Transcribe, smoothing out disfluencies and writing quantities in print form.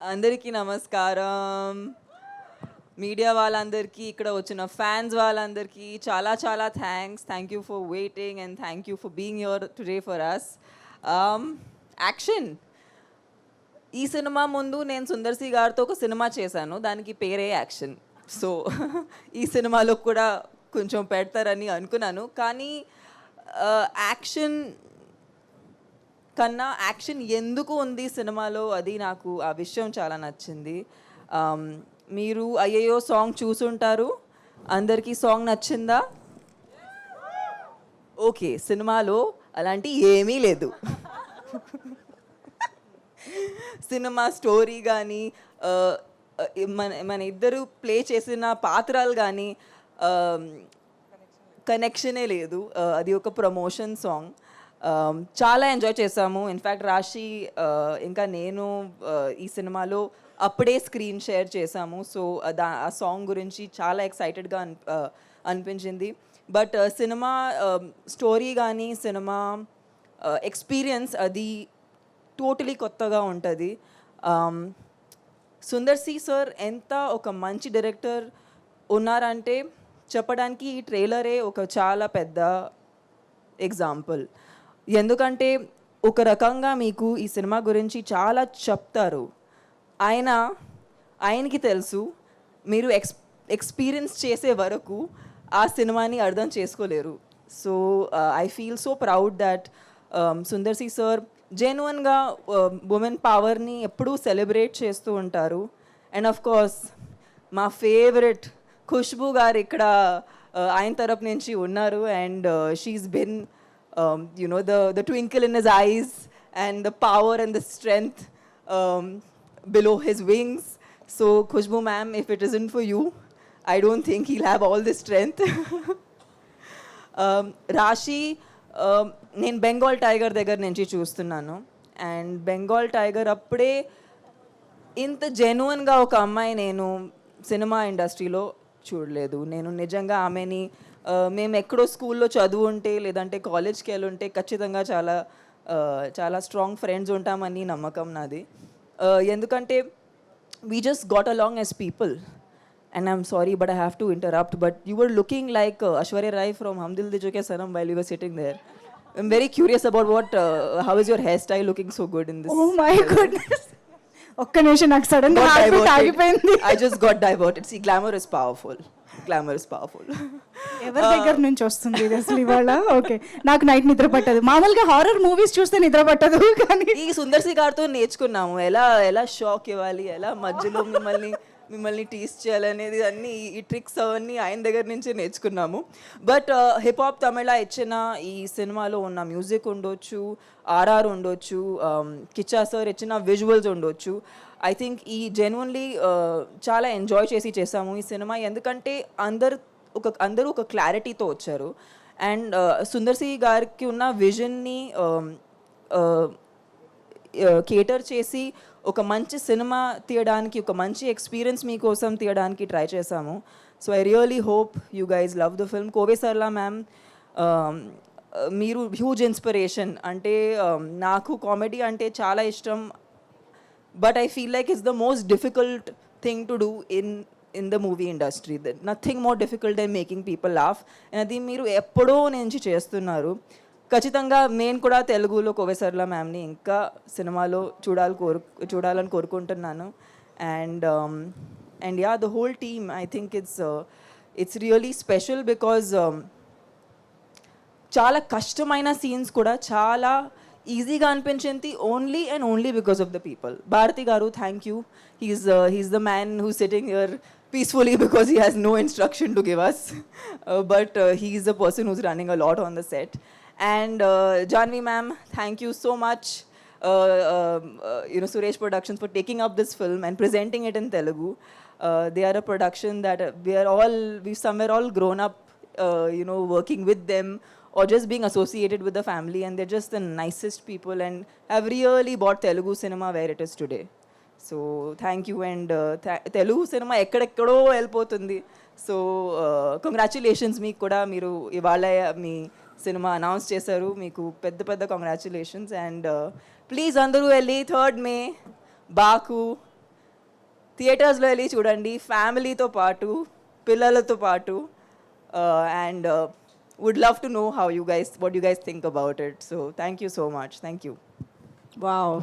అందరికీ నమస్కారం. మీడియా వాళ్ళందరికీ, ఇక్కడ వచ్చిన ఫ్యాన్స్ వాళ్ళందరికీ చాలా చాలా thanks. Thank you for waiting and thank you for being here today for us. Action. ఈ సినిమా ముందు నేను సుందర్ సి గారితో ఒక సినిమా చేశాను, దానికి పేరే యాక్షన్. సో ఈ సినిమాలో కూడా కొంచెం పెడతారని అనుకున్నాను, కానీ యాక్షన్ కన్నా యాక్షన్ ఎందుకు ఉంది సినిమాలో, అది నాకు ఆ విషయం చాలా నచ్చింది. మీరు అయ్యయ్యో సాంగ్ చూసుంటారు, అందరికీ సాంగ్ నచ్చిందా? ఓకే, సినిమాలో అలాంటి ఏమీ లేదు. సినిమా స్టోరీ కానీ మన మన ఇద్దరు ప్లే చేసిన పాత్రలు కానీ కనెక్షనే లేదు. అది ఒక ప్రమోషన్ సాంగ్. చాలా ఎంజాయ్ చేసాము. ఇన్ఫ్యాక్ట్ రాశి ఇంకా నేను ఈ సినిమాలో అప్పుడే స్క్రీన్ షేర్ చేసాము. సో ఆ సాంగ్ గురించి చాలా ఎక్సైటెడ్గా అనిపించింది. బట్ సినిమా స్టోరీ కానీ సినిమా ఎక్స్పీరియన్స్ అది టోటలీ కొత్తగా ఉంటుంది. సుందర్ సి సార్ ఎంత ఒక మంచి డైరెక్టర్ ఉన్నారంటే చెప్పడానికి ఈ ట్రైలరే ఒక చాలా పెద్ద ఎగ్జాంపుల్. ఎందుకంటే ఒక రకంగా మీకు ఈ సినిమా గురించి చాలా చెప్తారు, ఆయనకి తెలుసు, మీరు ఎక్స్పీరియన్స్ చేసే వరకు ఆ సినిమాని అర్థం చేసుకోలేరు. So I feel so proud that Sundar C sir జెన్యున్గా ఉమెన్ పవర్ని ఎప్పుడూ సెలబ్రేట్ చేస్తూ ఉంటారు. అండ్ ఆఫ్ కోర్స్ మా ఫేవరెట్ ఖుష్బూ గారు ఇక్కడ ఆయన తరపు నుంచి ఉన్నారు. And she's been the twinkle in his eyes and the power and the strength below his wings. So Khushbu ma'am, if it isn't for you, I don't think he'll have all the strength. రాశి నేను Bengal tiger దగ్గర నుంచి చూస్తున్నాను. And Bengal tiger అప్పుడే ఇంత జెన్యున్గా ఒక అమ్మాయి నేను సినిమా ఇండస్ట్రీలో చూడలేదు. నేను నిజంగా ఆమెని మేము ఎక్కడో స్కూల్లో చదువు ఉంటే లేదంటే కాలేజ్కి వెళ్ళి ఉంటే ఖచ్చితంగా చాలా చాలా స్ట్రాంగ్ ఫ్రెండ్స్ ఉంటామని నమ్మకం నాది. ఎందుకంటే we just got along as people. And I'm sorry but I have to interrupt, but you were looking like Aishwarya Rai from Hum Dil De Chuke Sanam while you were sitting there. I'm very curious about what how is your hair style looking so good in this. Oh my goodness, ఒక్క నిమిషం, నాకు sudden గా ఆగిపోయింది. I just got diverted. See, glamour is powerful. Glamour is powerful. ఎవరి దగ్గర నుంచి వస్తుంది ఇది అసలు ఇవాళ? ఓకే, నాకు నైట్ నిద్ర పట్టదు. మామూలుగా హారర్ మూవీస్ చూస్తే నిద్ర పట్టదు, కానీ ఈ సుందర్ సి గారితో నేర్చుకున్నాము ఎలా ఎలా షాక్ ఇవ్వాలి, ఎలా మధ్యలో మిమ్మల్ని టీస్ చేయాలనేది అన్నీ ఈ ట్రిక్స్ అవన్నీ ఆయన దగ్గర నుంచే నేర్చుకున్నాము. బట్ హిప్ హాప్ తమిళ ఇచ్చిన ఈ సినిమాలో ఉన్న మ్యూజిక్ ఉండొచ్చు, ఆర్ఆర్ ఉండొచ్చు, కిచ్చా సార్ ఇచ్చిన విజువల్స్ ఉండొచ్చు. ఐ థింక్ ఈ జెన్యున్లీ చాలా ఎంజాయ్ చేసాము ఈ సినిమా. ఎందుకంటే అందరూ ఒక క్లారిటీతో వచ్చారు. అండ్ సుందర్ సి గారికి ఉన్న విజన్ని కేటర్ చేసి ఒక మంచి సినిమా తీయడానికి, ఒక మంచి ఎక్స్పీరియన్స్ మీకోసం తీయడానికి ట్రై చేశాము. So I really hope you guys love the film. Kovai Sarala ma'am, మీరు హ్యూజ్ ఇన్స్పిరేషన్. అంటే నాకు కామెడీ అంటే చాలా ఇష్టం, but I feel like it's the most difficult thing to do in the movie industry. Nothing more difficult than making people laugh. And అది మీరు ఎప్పుడో నుంచి చేస్తున్నారు. ఖచ్చితంగా నేను కూడా తెలుగులో కోవెసర్ల మ్యామ్ని ఇంకా సినిమాలో చూడాలని కోరుకుంటున్నాను. And yeah, the whole team, I think it's really special because చాలా కష్టమైన సీన్స్ కూడా చాలా ఈజీగా అనిపించింది, only because of the people. Bharathi garu, thank you. He's the man who sitting here peacefully because he has no instruction to give us, but he is the person who's running a lot on the set. And Janvi ma'am, thank you so much, Suresh Productions, for taking up this film and presenting it in Telugu. They are a production that we've somewhere all grown up, working with them or just being associated with the family, and they're just the nicest people and have really brought Telugu cinema where it is today. So thank you. And Telugu cinema ekkadekkodo velpotundi. So congratulations meeku kuda, మీరు ఇవాళ మీ cinema announce చేశారు, మీకు పెద్ద congratulations. And please అందరూ వెళ్ళి 3rd May బాకు థియేటర్స్లో వెళ్ళి చూడండి ఫ్యామిలీతో పాటు పిల్లలతో పాటు and would love to know how you guys what you guys think about it so thank you so much thank you wow